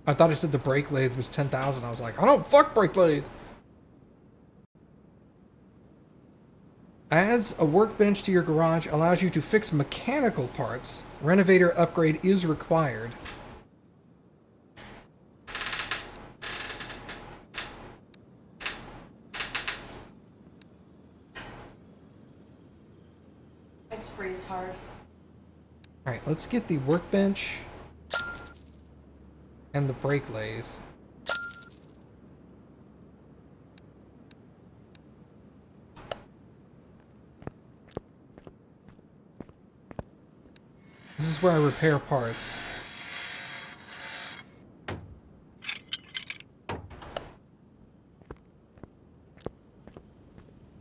I thought it said the brake lathe was 10,000. I was like, I don't fuck brake lathe. Adds a workbench to your garage, allows you to fix mechanical parts. Renovator upgrade is required. I sprayed hard. Alright, let's get the workbench and the brake lathe. This is where I repair parts.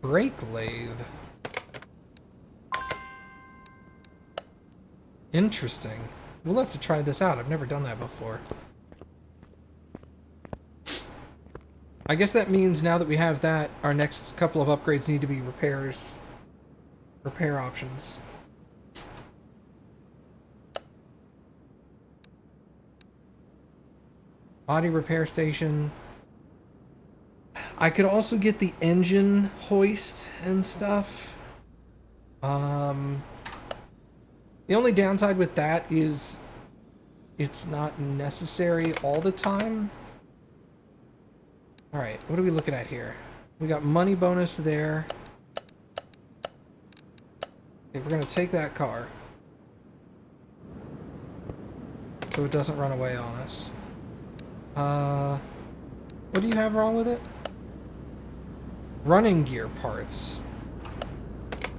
Brake lathe. Interesting. We'll have to try this out. I've never done that before. I guess that means now that we have that, our next couple of upgrades need to be repairs. Repair options. Body repair station. I could also get the engine hoist and stuff. The only downside with that is it's not necessary all the time. Alright, what are we looking at here? We got money bonus there. Okay, we're going to take that car. So it doesn't run away on us. What do you have wrong with it? Running gear parts.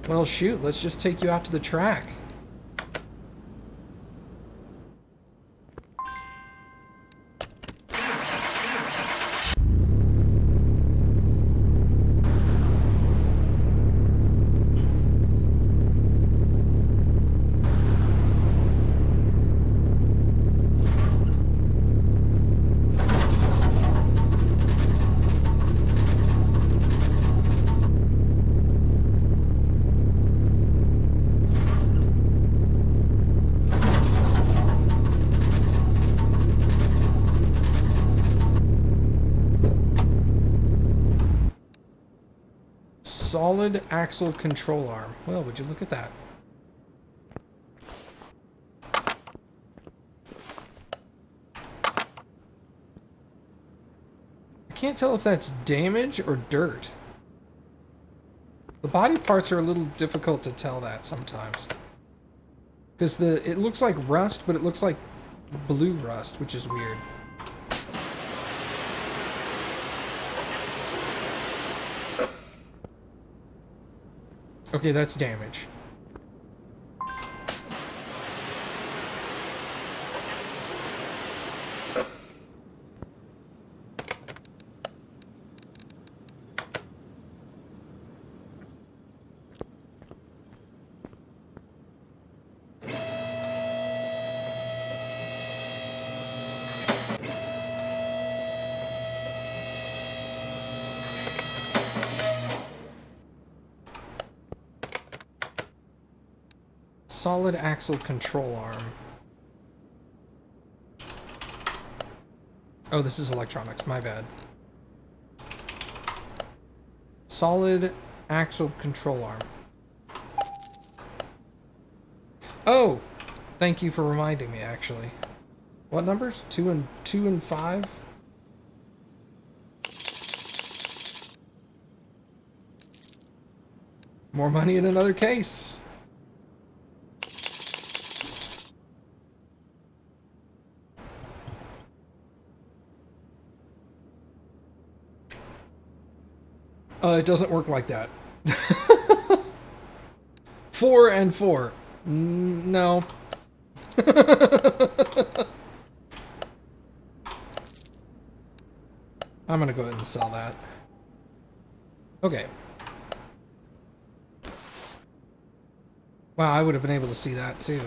Well, shoot, let's just take you out to the track. Solid axle control arm. Well, would you look at that? I can't tell if that's damage or dirt. The body parts are a little difficult to tell that sometimes. Because it looks like rust, but it looks like blue rust, which is weird. Okay, that's damage. Solid axle control arm. Oh, this is electronics, my bad. Solid axle control arm. Oh! Thank you for reminding me, actually. What numbers? 2 and 5? More money in another case. It doesn't work like that. 4 and 4. No. I'm gonna go ahead and sell that. Okay. Wow, I would have been able to see that too.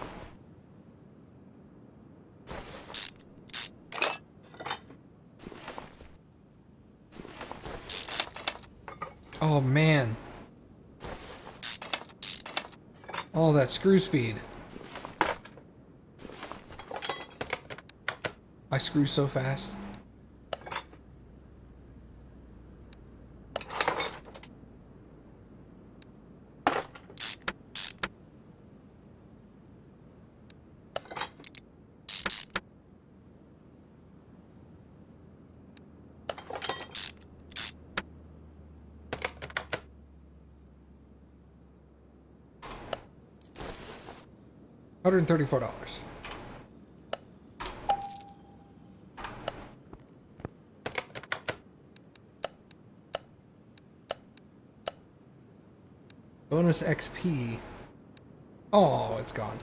Oh man. Oh, that screw speed. I screw so fast. $134. Bonus XP. Oh, it's gone.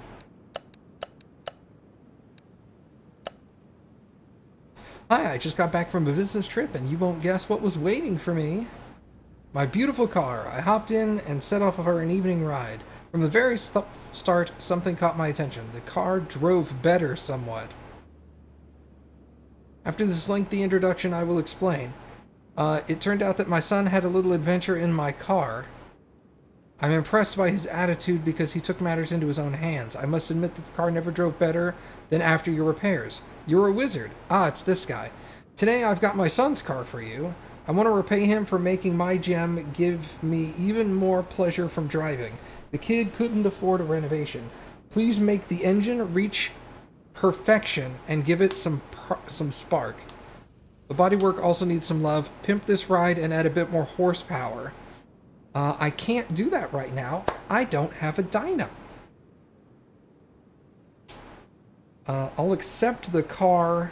Hi, I just got back from a business trip and you won't guess what was waiting for me. My beautiful car. I hopped in and set off for an evening ride. From the very start, something caught my attention. The car drove better somewhat. After this lengthy introduction, I will explain. It turned out that my son had a little adventure in my car. I'm impressed by his attitude because he took matters into his own hands. I must admit that the car never drove better than after your repairs. You're a wizard. Ah, it's this guy. Today I've got my son's car for you. I want to repay him for making my gem give me even more pleasure from driving. The kid couldn't afford a renovation. Please make the engine reach perfection and give it some spark. The bodywork also needs some love. Pimp this ride and add a bit more horsepower. I can't do that right now. I don't have a dyno. I'll accept the car.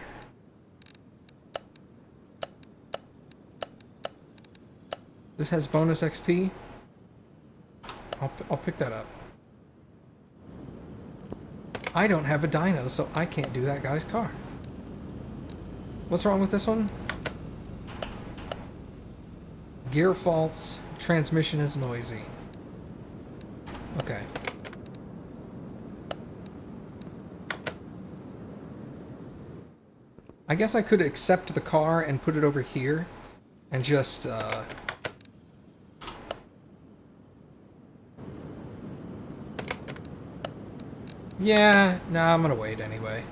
This has bonus XP. I'll pick that up. I don't have a dyno, so I can't do that guy's car. What's wrong with this one? Gear faults. Transmission is noisy. Okay. I guess I could accept the car and put it over here and just, yeah, nah, I'm gonna wait anyway.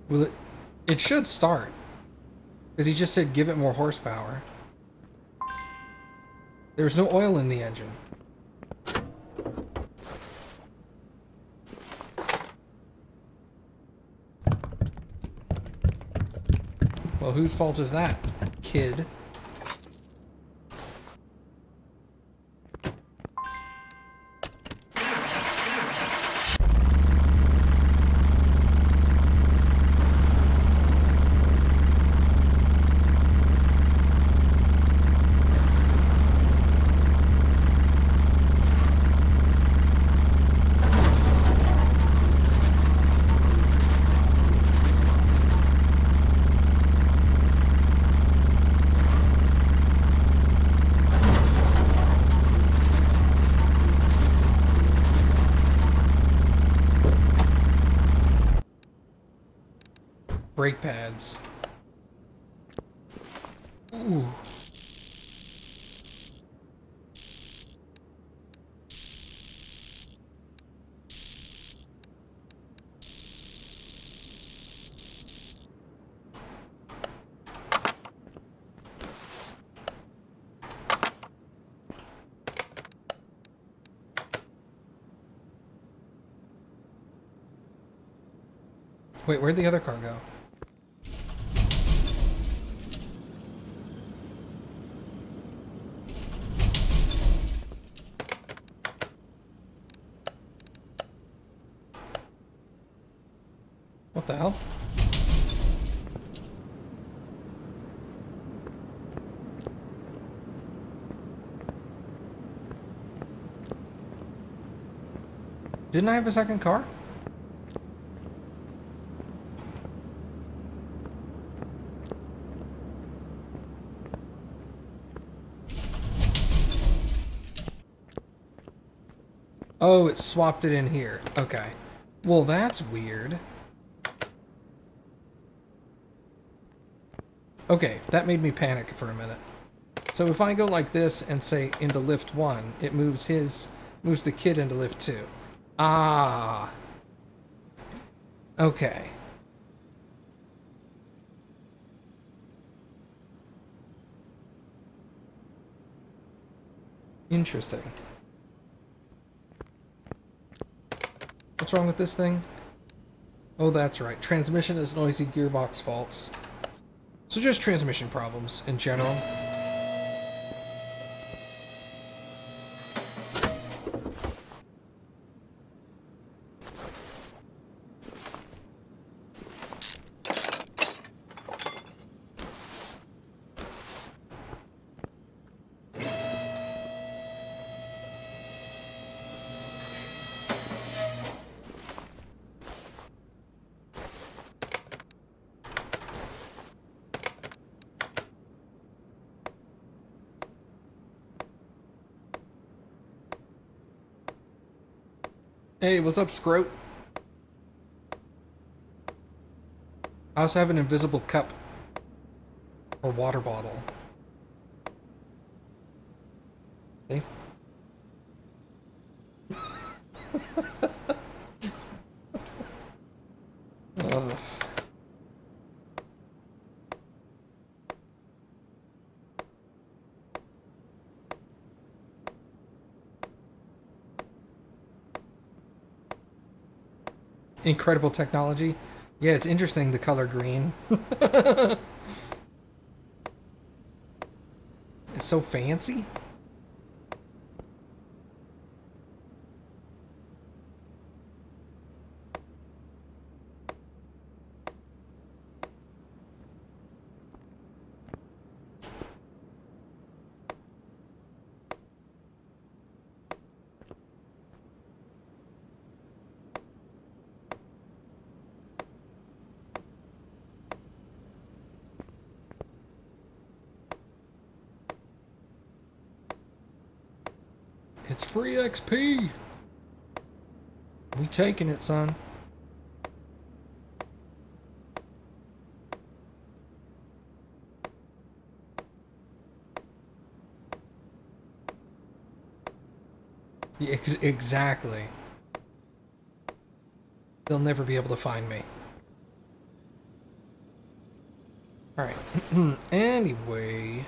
Will it should start. Because he just said give it more horsepower. There's no oil in the engine. Well, whose fault is that, kid? Brake pads. Ooh. Wait, where'd the other car go? What the hell? Didn't I have a second car? Oh, it swapped it in here. Okay. Well, that's weird. Okay, that made me panic for a minute. So if I go like this and say into lift 1, it moves the kid into lift 2. Ah. Okay. Interesting. What's wrong with this thing? Oh, that's right. Transmission is noisy, gearbox faults. So just transmission problems in general. Hey, what's up, Scroat? I also have an invisible cup. Or water bottle. Okay. Ugh. Incredible technology. Yeah, it's interesting, the color green. It's so fancy. It's free XP. We taking it, son. Yeah, exactly. They'll never be able to find me. Alright. Anyway.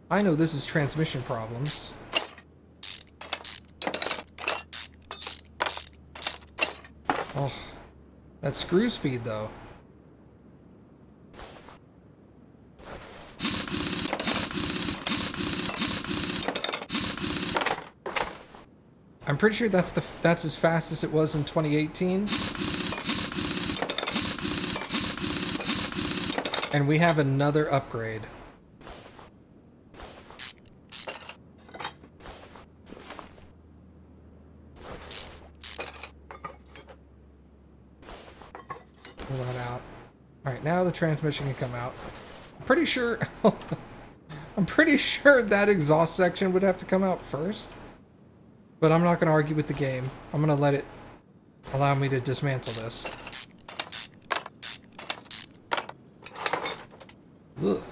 I know this is transmission problems. Oh. That screw speed, though. I'm pretty sure that's as fast as it was in 2018. And we have another upgrade. Pull that out. Alright, now the transmission can come out. I'm pretty sure I'm pretty sure that exhaust section would have to come out first. But I'm not going to argue with the game. I'm going to let it allow me to dismantle this. Ugh.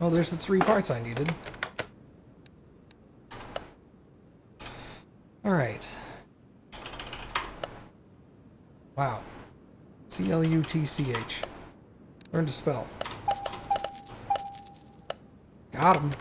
Oh, there's the 3 parts I needed. Alright. Wow. C-L-U-T-C-H. Learn to spell. Got him.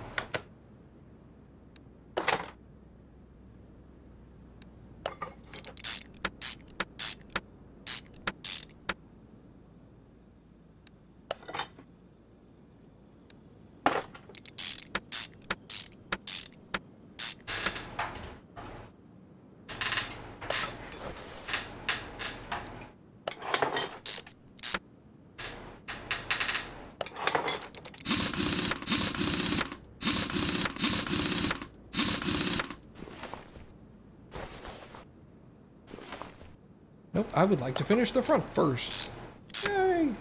Nope, I would like to finish the front first. Yay!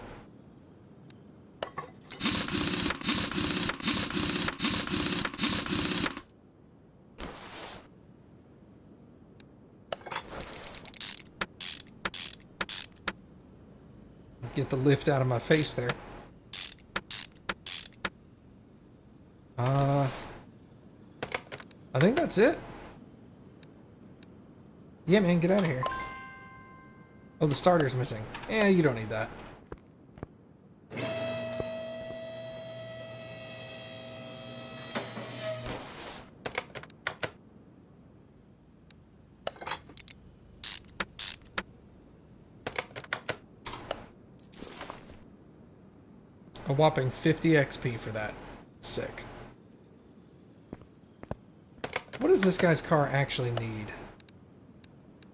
get the lift out of my face there. I think that's it. Yeah, man, get out of here. Oh, the starter's missing. Eh, you don't need that. A whopping 50 XP for that. Sick. What does this guy's car actually need?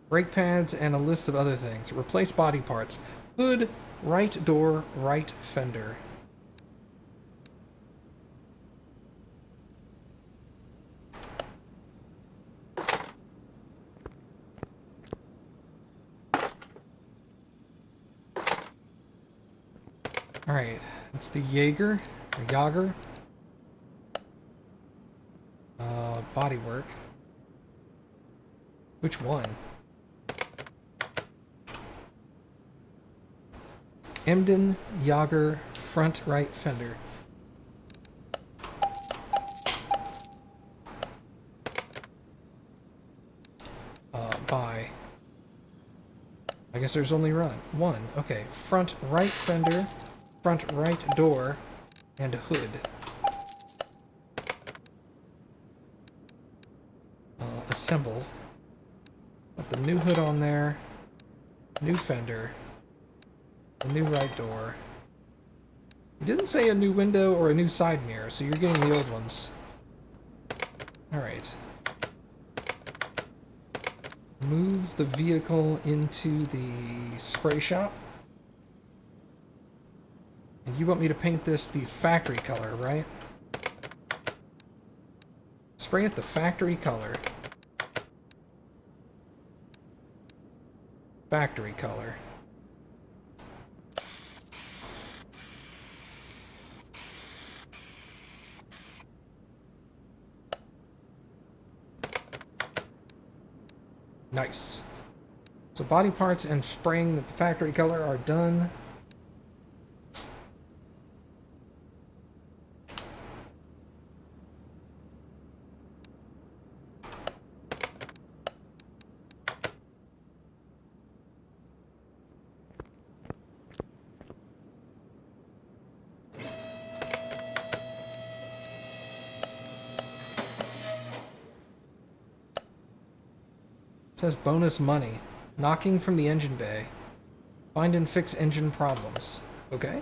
Brake pads and a list of other things. Replace body parts. Hood, right door, right fender. Alright, it's the Jaeger, or Jager. Bodywork. Which one? Emden Jager front right fender. Buy. I guess there's only one. Okay, front right fender, front right door, and a hood. Assemble. Put the new hood on there. New fender. A new right door. It didn't say a new window or a new side mirror, so you're getting the old ones. Alright. Move the vehicle into the spray shop. And you want me to paint this the factory color, right? Spray it the factory color. Factory color. Nice. So body parts and spraying at the factory color are done. It says bonus money. Knocking from the engine bay. Find and fix engine problems. Okay.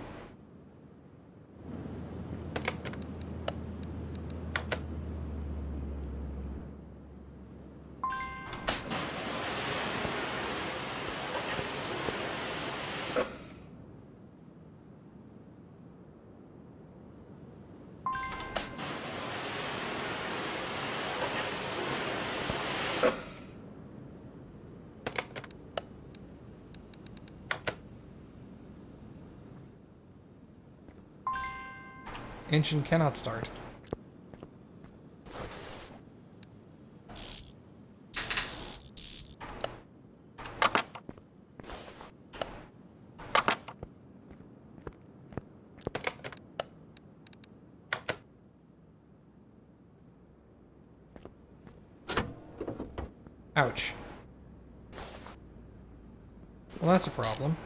Engine cannot start. Ouch. Well, that's a problem.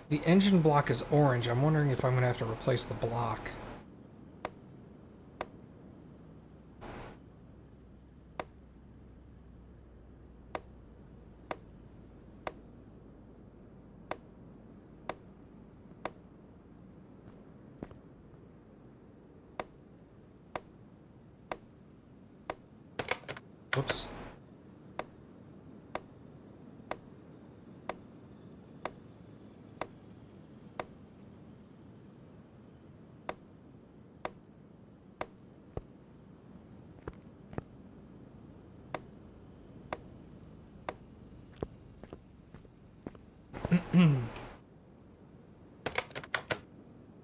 The engine block is orange. I'm wondering if I'm going to have to replace the block. Whoops.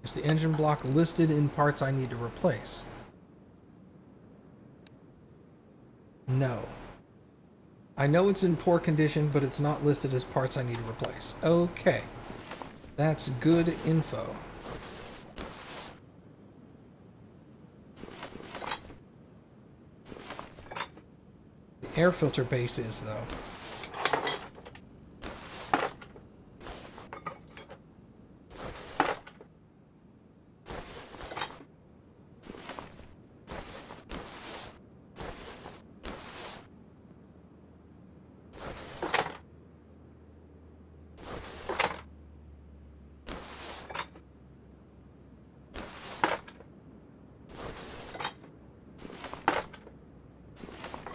Is the engine block listed in parts I need to replace? No. I know it's in poor condition, but it's not listed as parts I need to replace. Okay. That's good info. The air filter base is, though.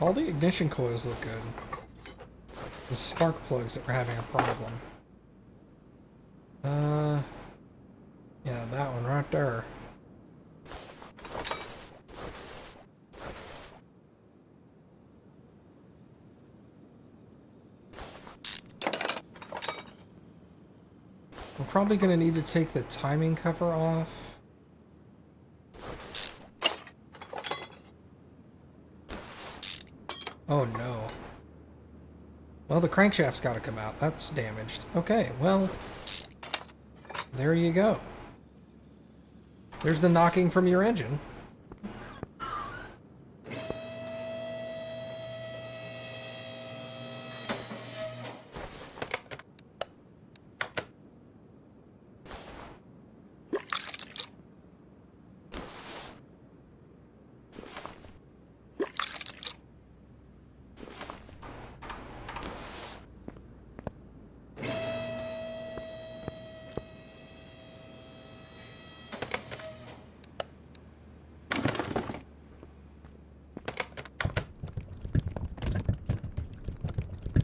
All the ignition coils look good. The spark plugs that were having a problem. Yeah, that one right there. We're probably going to need to take the timing cover off. Oh no. Well, the crankshaft's got to come out. That's damaged. Okay, well, there you go. There's the knocking from your engine.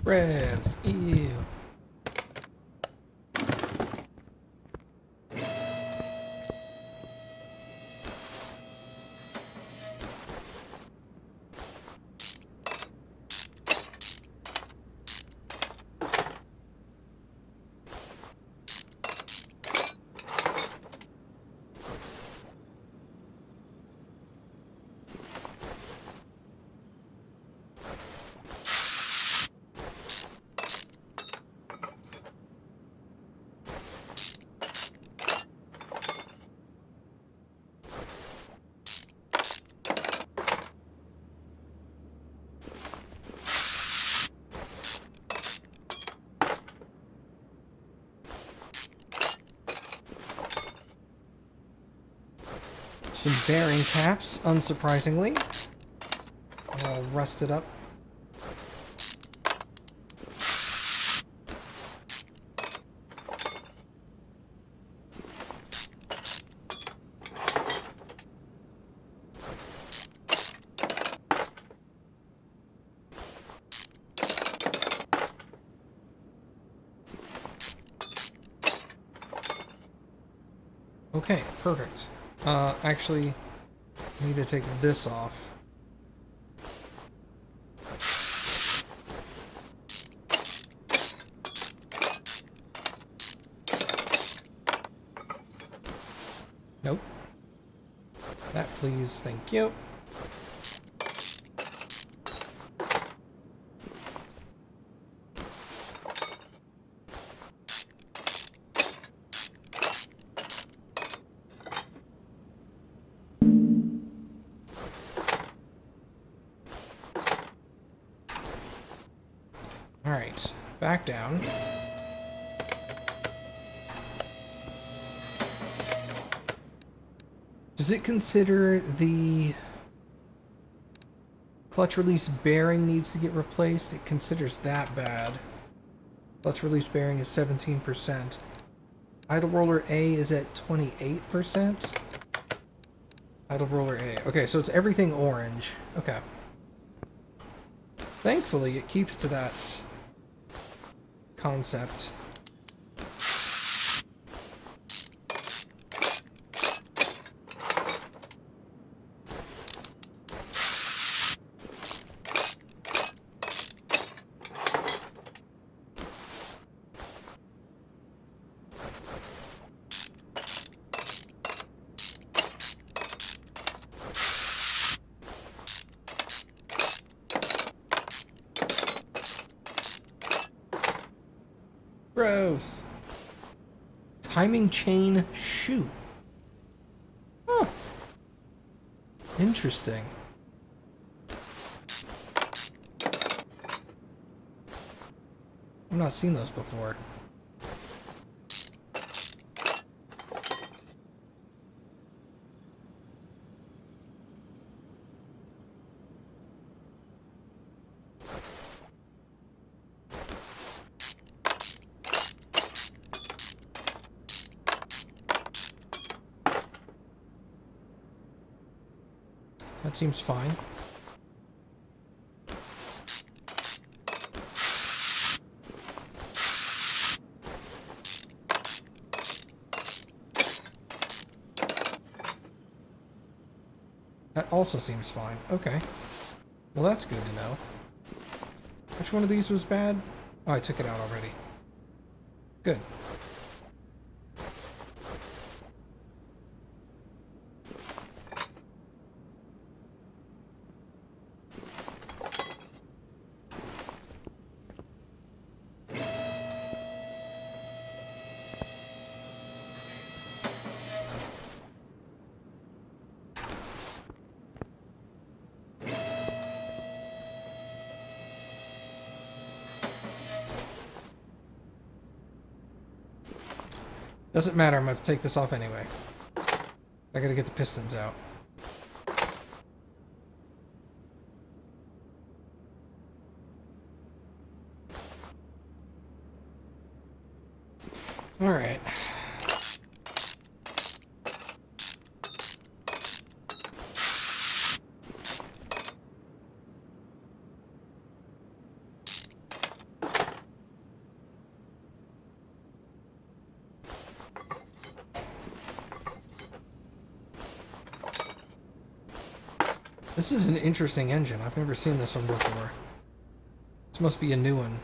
Revs, ew. Some bearing caps, unsurprisingly. All rusted up. Okay, perfect. Actually, I need to take this off. Nope. That, please. Thank you. Alright, back down. Does it consider the clutch release bearing needs to get replaced? It considers that bad. Clutch release bearing is 17%. Idle roller A is at 28%. Idle roller A. Okay, so it's everything orange. Okay. Thankfully, it keeps to that concept. Gross. Timing chain shoe. Huh. Interesting. I've not seen those before. That seems fine. That also seems fine. Okay. Well, that's good to know. Which one of these was bad? Oh, I took it out already. Good. Doesn't matter, I'm going to take this off anyway. I gotta get the pistons out. Alright. This is an interesting engine. I've never seen this one before. This must be a new one.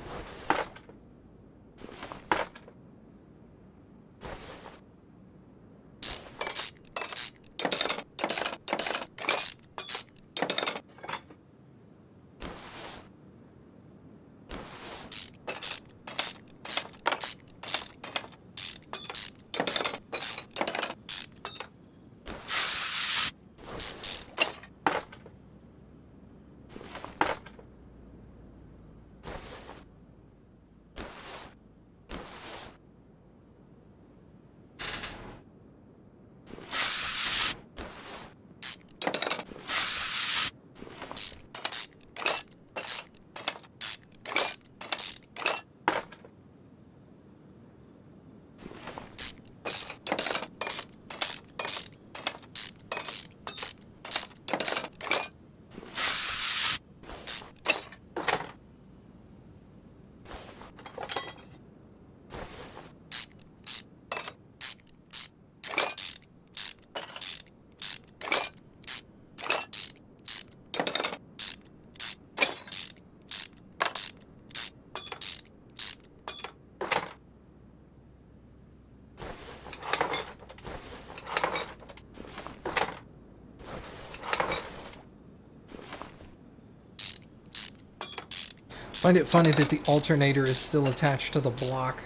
Find it funny that the alternator is still attached to the block.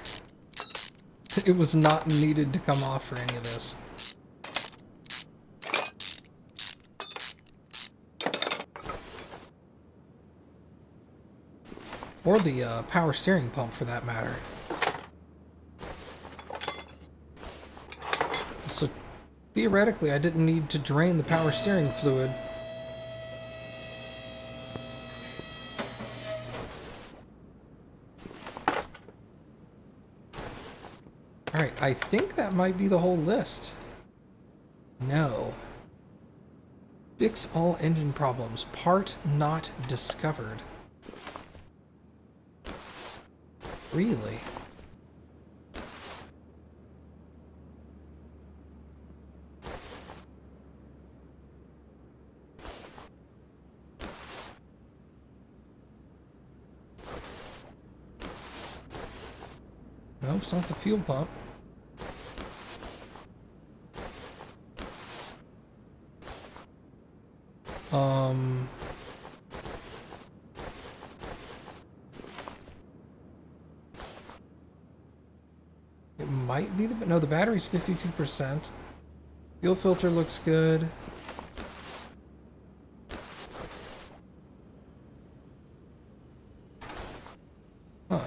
It was not needed to come off for any of this. Or the power steering pump, for that matter. So Theoretically, I didn't need to drain the power steering fluid. Alright, I think that might be the whole list. No. Fix all engine problems. Part not discovered. Really? Nope, it's not the fuel pump. It might be the... No, the battery's 52%. Fuel filter looks good. Huh.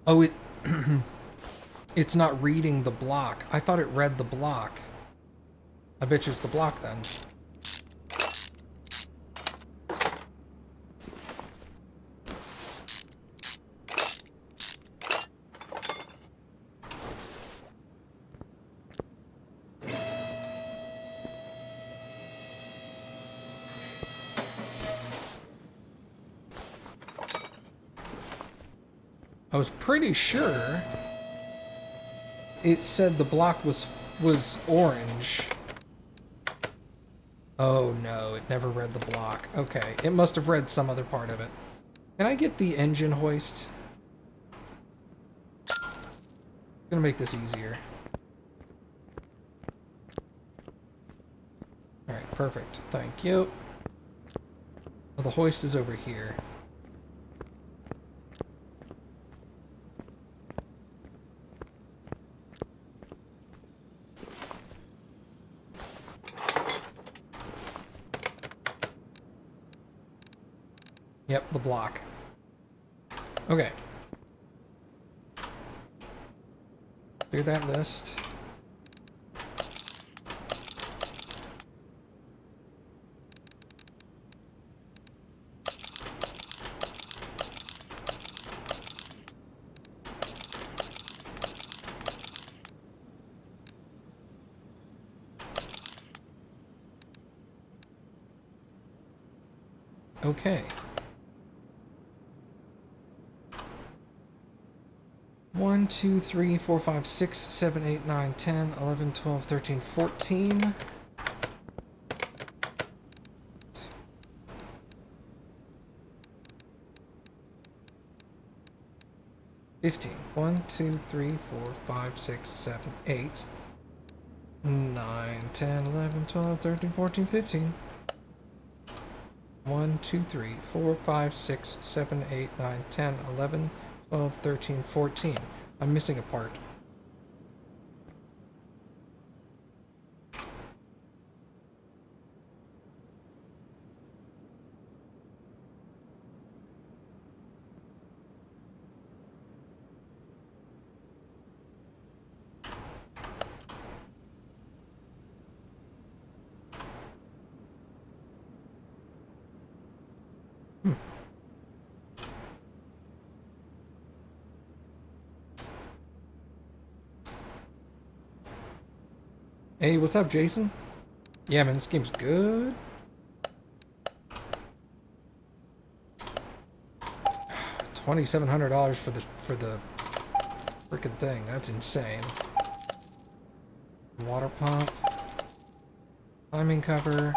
Oh, it... It's not reading the block. I thought it read the block. I bet you it's the block then. I was pretty sure it said the block was orange. Oh no, it never read the block. Okay, it must have read some other part of it. Can I get the engine hoist? I'm gonna make this easier. Alright, perfect. Thank you. Well, the hoist is over here. Yep, the block. Okay. Clear that list. Okay. 1, 2, 3, 4, 5, 6, 7, 8, 9, 10, 11, 12, 13, 14. $15. 1, 2, 3, 4, 5, 6, 7, 8, 9, 10, 11, 12, 13, 14, 15. 1, 2, 3, 4, 5, 6, 7, 8, 9, 10, 11, 12, 13, 14. I'm missing a part. Hey, what's up, Jason? Yeah, man, this game's good. $2,700 for the freaking thing. That's insane. Water pump. Timing cover.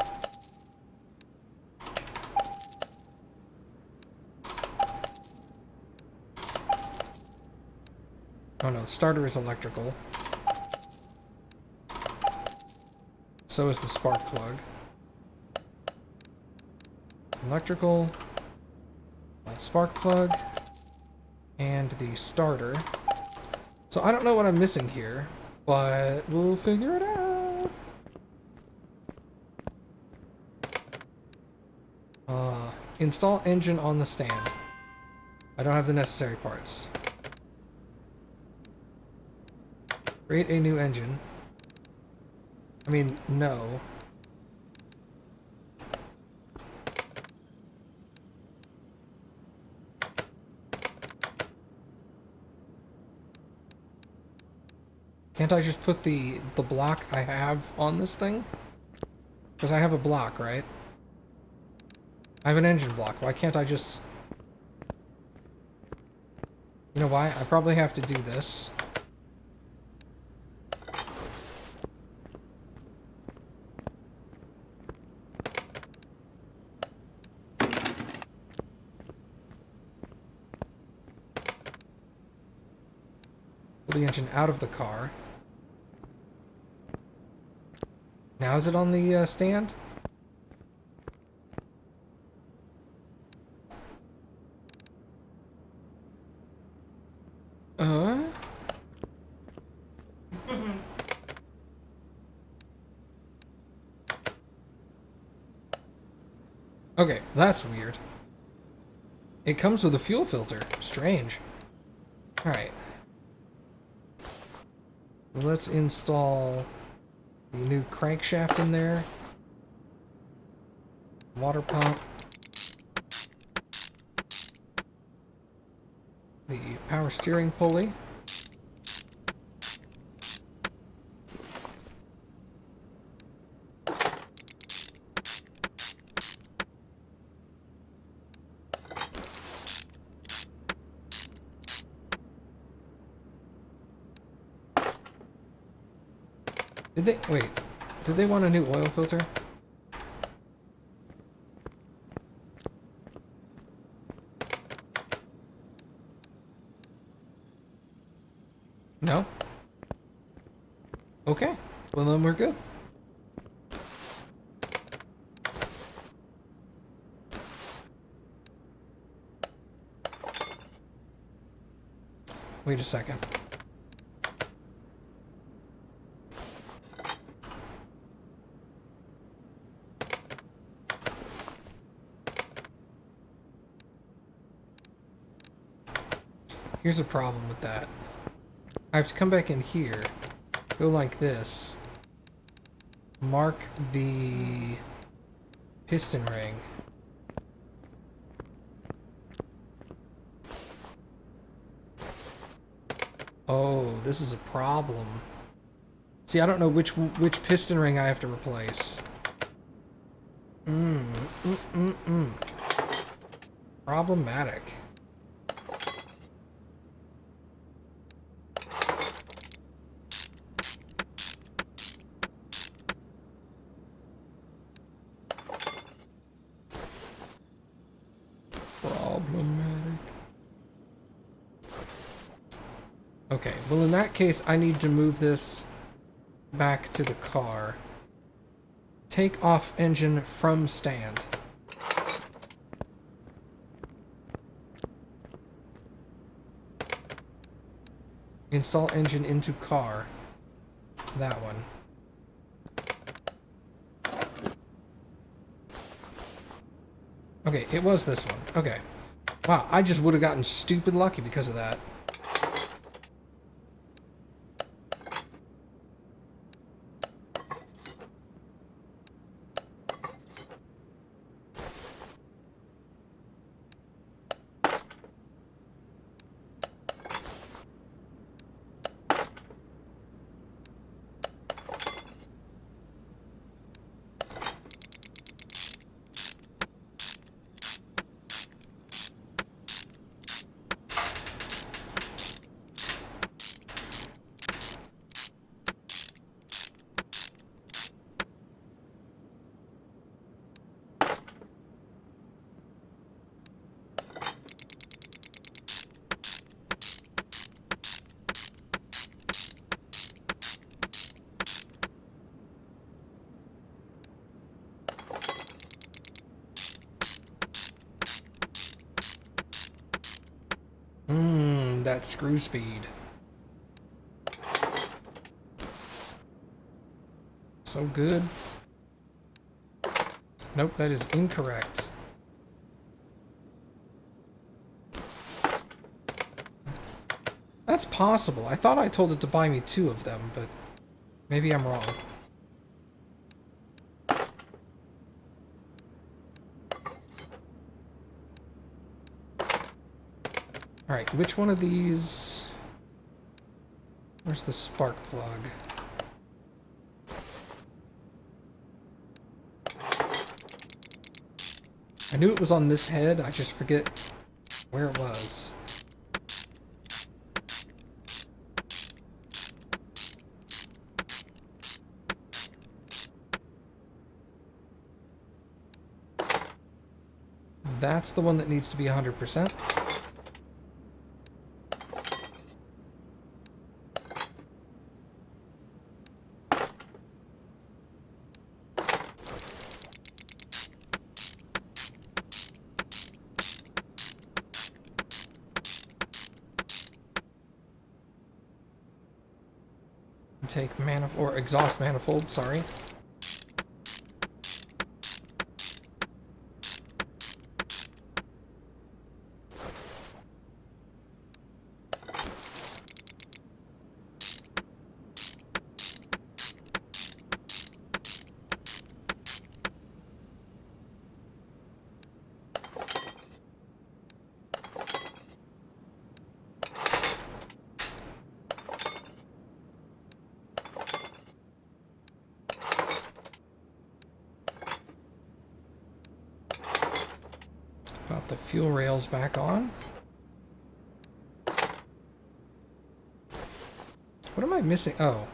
Oh no, the starter is electrical. So is the spark plug. Electrical, spark plug, and the starter. So I don't know what I'm missing here, but we'll figure it out. Install engine on the stand. I don't have the necessary parts. Create a new engine. I mean, no. Can't I just put the block I have on this thing? Because I have a block, right? I have an engine block. Why can't I just... You know why? I probably have to do this. Pull the engine out of the car. Now is it on the stand? Okay, that's weird. It comes with a fuel filter. Strange. Alright. Let's install the new crankshaft in there. Water pump. The power steering pulley. Did they want a new oil filter? No? Okay. Well, then we're good. Wait a second. Here's a problem with that. I have to come back in here, go like this, mark the piston ring. Oh, this is a problem. See, I don't know which piston ring I have to replace. Problematic. Okay, well in that case, I need to move this back to the car. Take off engine from stand. Install engine into car. That one. Okay, it was this one. Okay. Wow, I just would have gotten stupid lucky because of that. and that screw speed. So good. Nope, that is incorrect. That's possible. I thought I told it to buy me 2 of them, but maybe I'm wrong. Alright, which one of these... Where's the spark plug? I knew it was on this head, I just forget where it was. That's the one that needs to be 100%. Take manifold, or exhaust manifold, sorry. Got the fuel rails back on. What am I missing? Oh.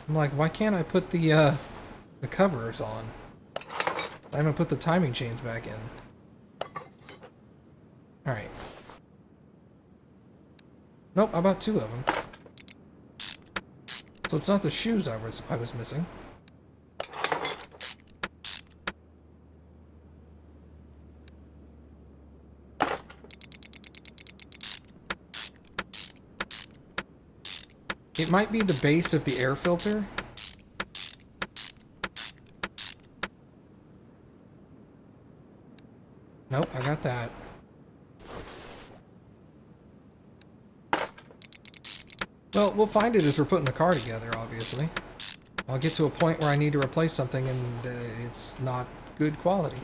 I'm like, why can't I put the covers on? I haven't put the timing chains back in. Alright. Nope, I bought 2 of them. So it's not the shoes I was missing. It might be the base of the air filter. Nope, I got that. Well, we'll find it as we're putting the car together, obviously. I'll get to a point where I need to replace something and it's not good quality.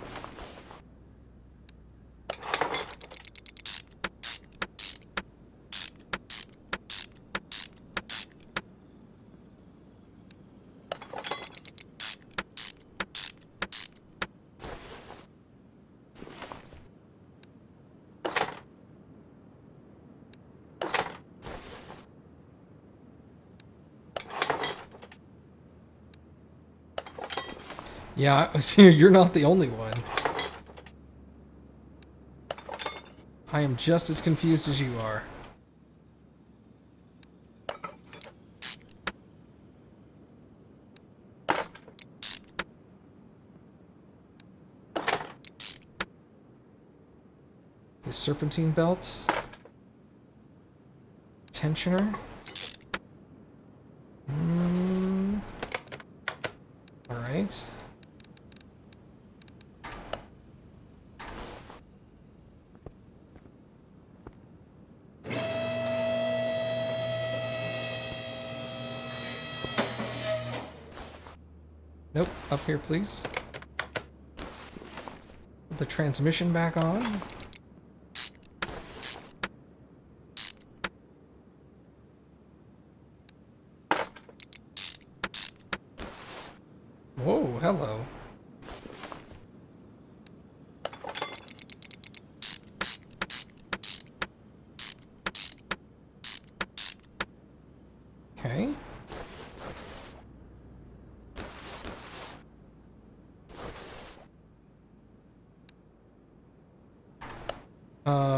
Yeah, you're not the only one. I am just as confused as you are. The serpentine belt. Tensioner. Alright. Nope, up here, please. Put the transmission back on. Whoa, hello. Okay.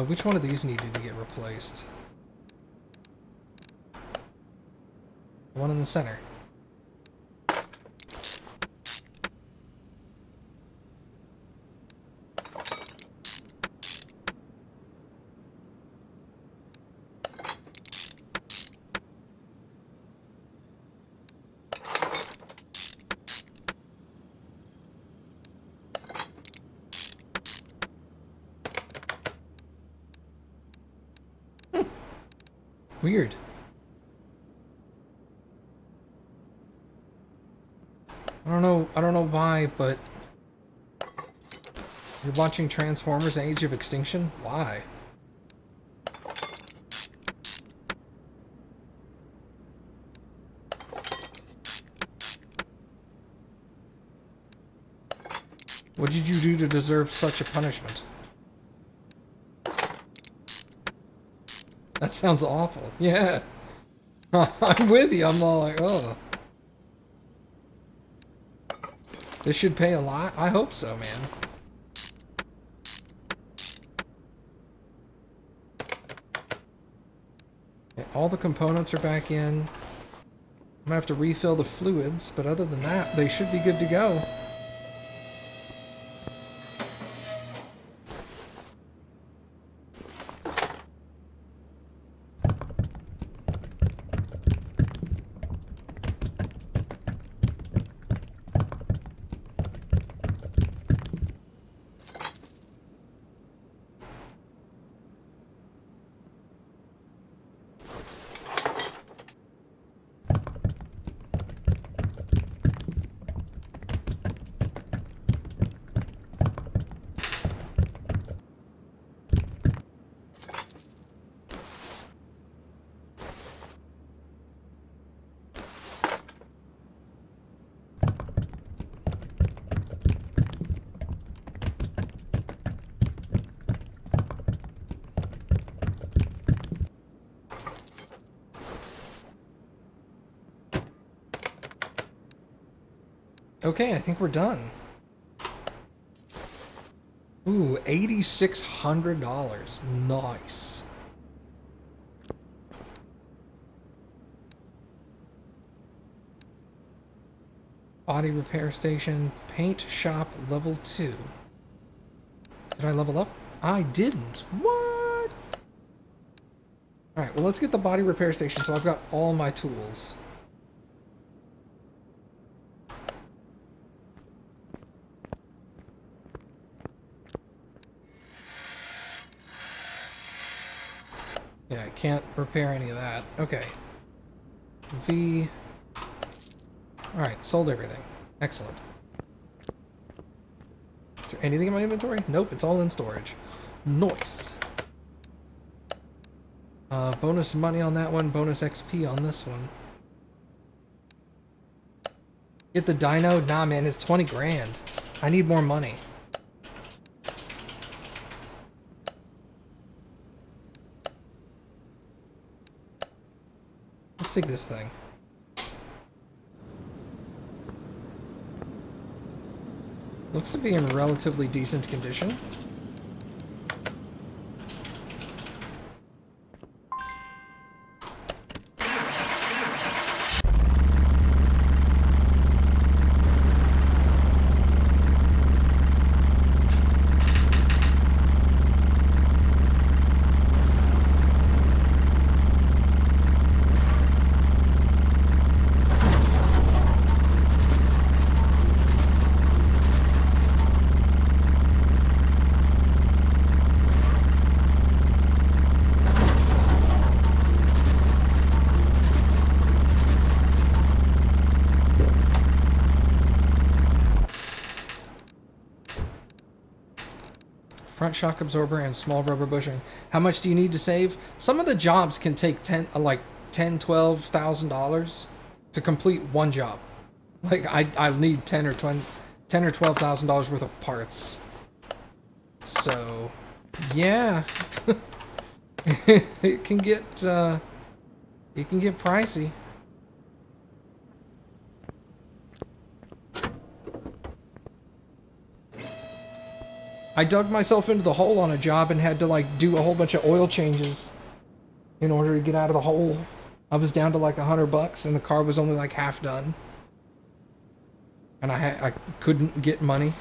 Which one of these needed to get replaced? The one in the center. Weird. I don't know why, but you're watching Transformers Age of Extinction? Why? What did you do to deserve such a punishment? That sounds awful. Yeah. I'm with you. I'm all like, oh. This should pay a lot? I hope so, man. Okay, all the components are back in. I'm gonna have to refill the fluids, but other than that, they should be good to go. Okay, I think we're done. Ooh, $8,600. Nice. Body repair station, paint shop level 2. Did I level up? I didn't. What? Alright, well let's get the body repair station so I've got all my tools. Yeah, I can't repair any of that. Okay. V. Alright, sold everything. Excellent. Is there anything in my inventory? Nope, it's all in storage. Nice. Bonus money on that one, bonus XP on this one. Get the dino? Nah, man, it's 20 grand. I need more money. Let's take this thing. Looks to be in relatively decent condition. Front shock absorber and small rubber bushing. How much do you need to save? Some of the jobs can take $12,000 to complete one job. Like I need $10,000 or $12,000 worth of parts. So yeah, it can get pricey. I dug myself into the hole on a job and had to like do a whole bunch of oil changes in order to get out of the hole. I was down to like $100 and the car was only like half done. And I couldn't get money.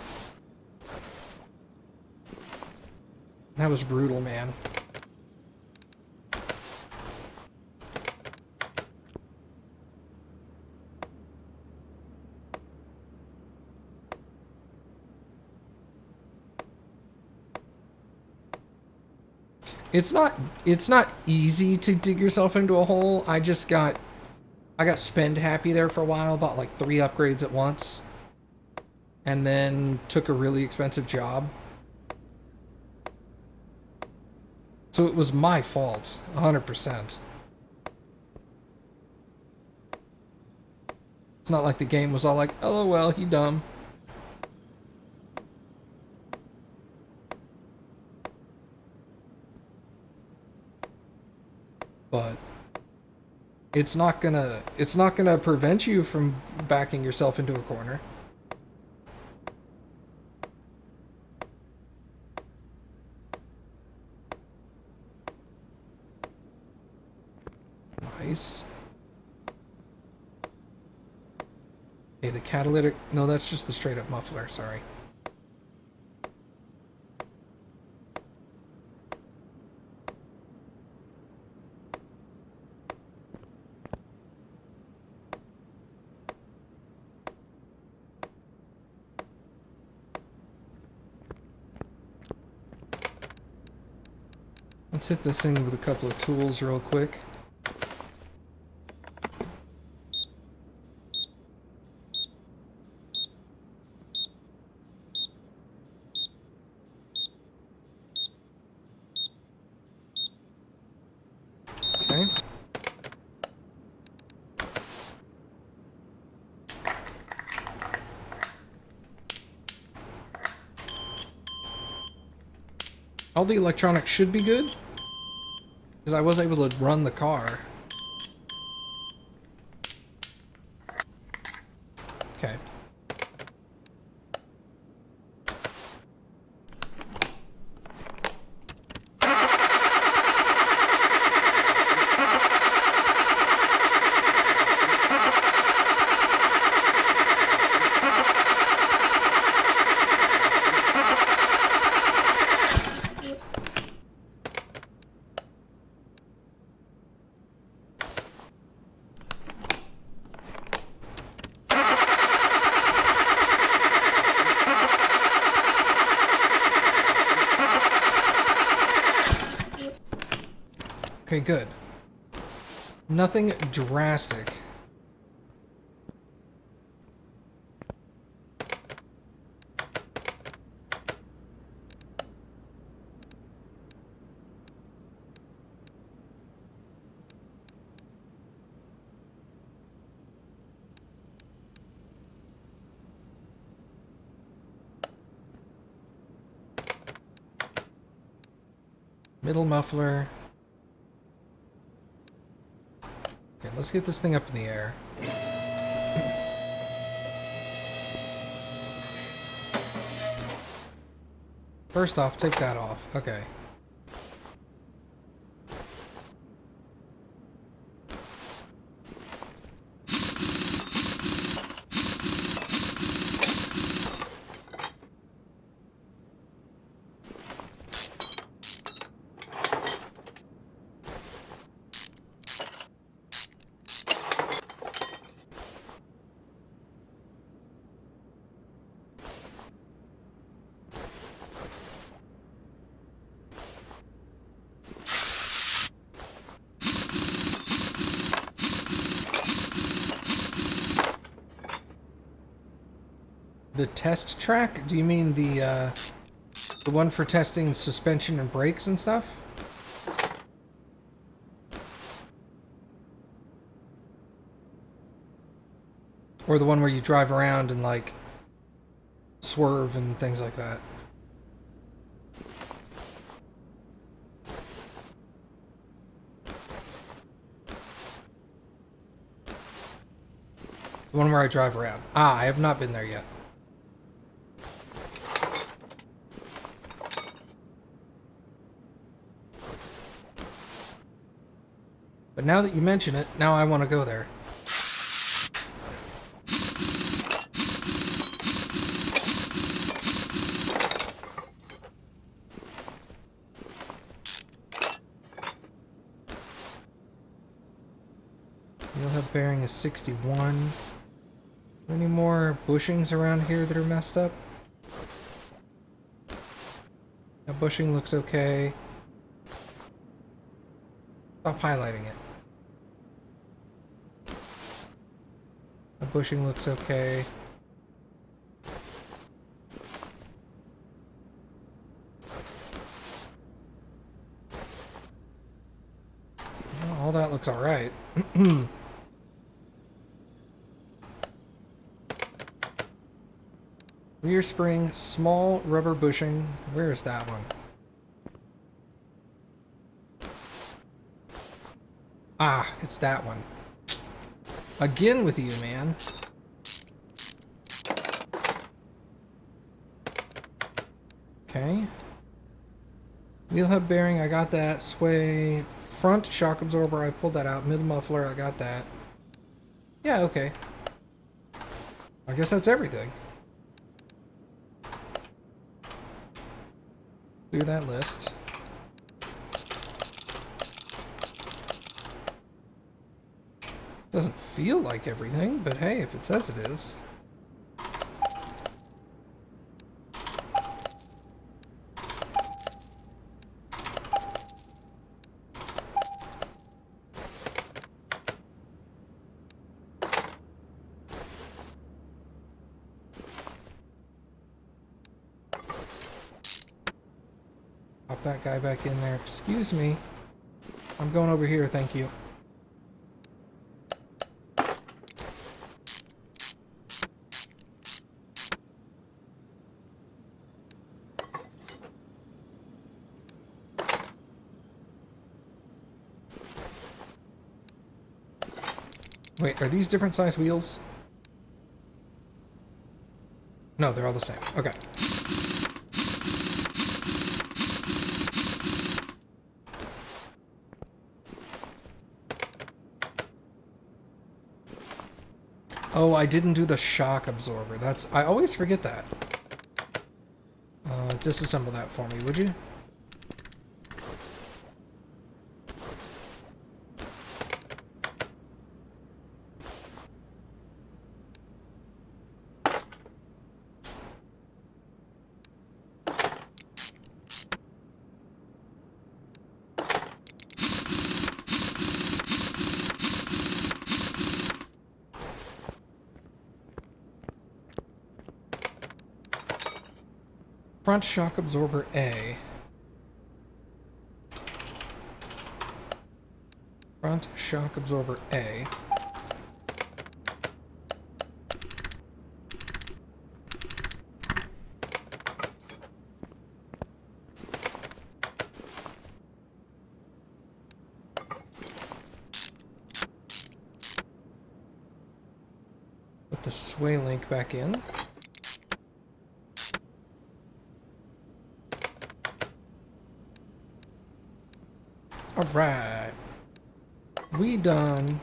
That was brutal, man. It's not easy to dig yourself into a hole. I got spend happy there for a while, bought like 3 upgrades at once, and then took a really expensive job. So it was my fault, 100%. It's not like the game was all like, LOL, he dumb. But it's not gonna prevent you from backing yourself into a corner. Nice. Okay, the catalytic... No, that's just the straight-up muffler, sorry. Let's hit this thing with a couple of tools real quick. Okay. All the electronics should be good, because I was able to run the car. Okay. Okay, good. Nothing drastic. Middle muffler. Okay, let's get this thing up in the air. First off, take that off. Okay. The test track? Do you mean the one for testing suspension and brakes and stuff? Or the one where you drive around and, like, swerve and things like that? The one where I drive around. Ah, I have not been there yet. But now that you mention it, now I want to go there. You'll have bearing is 61. Any more bushings around here that are messed up? That bushing looks okay. Stop highlighting it. The bushing looks okay. Well, all that looks alright. Rear spring, small rubber bushing. Where is that one? Ah, it's that one. Again with you, man. Okay. Wheel hub bearing, I got that. Sway. Front shock absorber, I pulled that out. Mid muffler, I got that. Yeah, okay. I guess that's everything. Clear that list. Doesn't feel like everything, but hey, if it says it is. Pop that guy back in there. Excuse me. I'm going over here, thank you. Wait, are these different size wheels? No, they're all the same. Okay. Oh, I didn't do the shock absorber. I always forget that. Disassemble that for me, would you? Front shock absorber A. Front shock absorber A. Put the sway link back in. Alright. We done.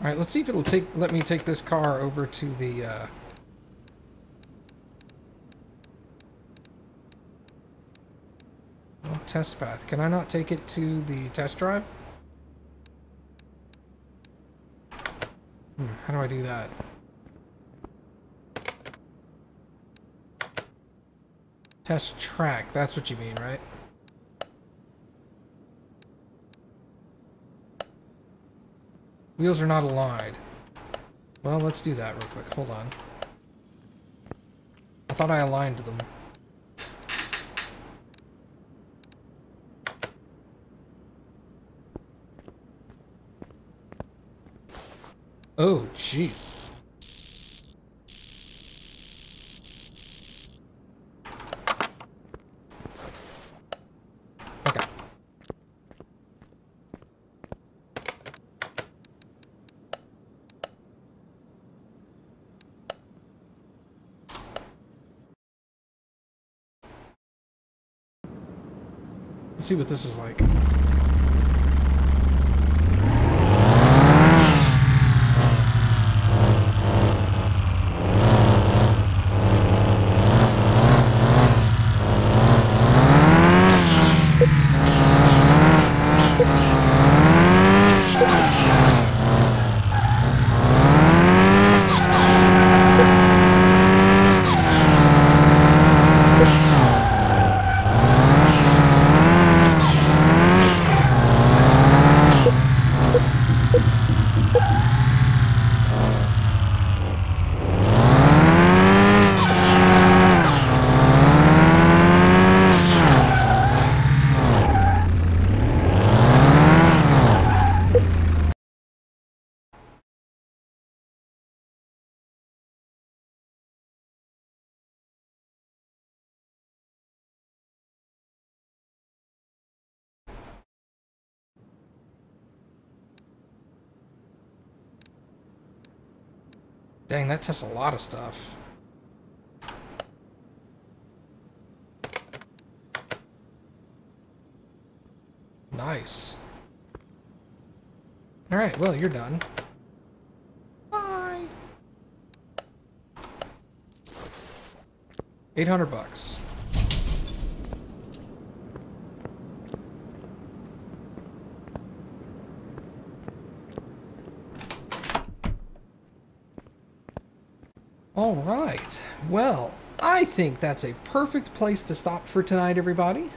Alright, let's see if it'll let me take this car over to the, test path. Can I not take it to the test drive? How do I do that? Test track, that's what you mean, right? Wheels are not aligned. Well, let's do that real quick. Hold on. I thought I aligned them. Oh, jeez. Okay. Let's see what this is like. Dang, that tests a lot of stuff. Nice. Alright, well, you're done. Bye! 800 bucks. All right. Well, I think that's a perfect place to stop for tonight, everybody.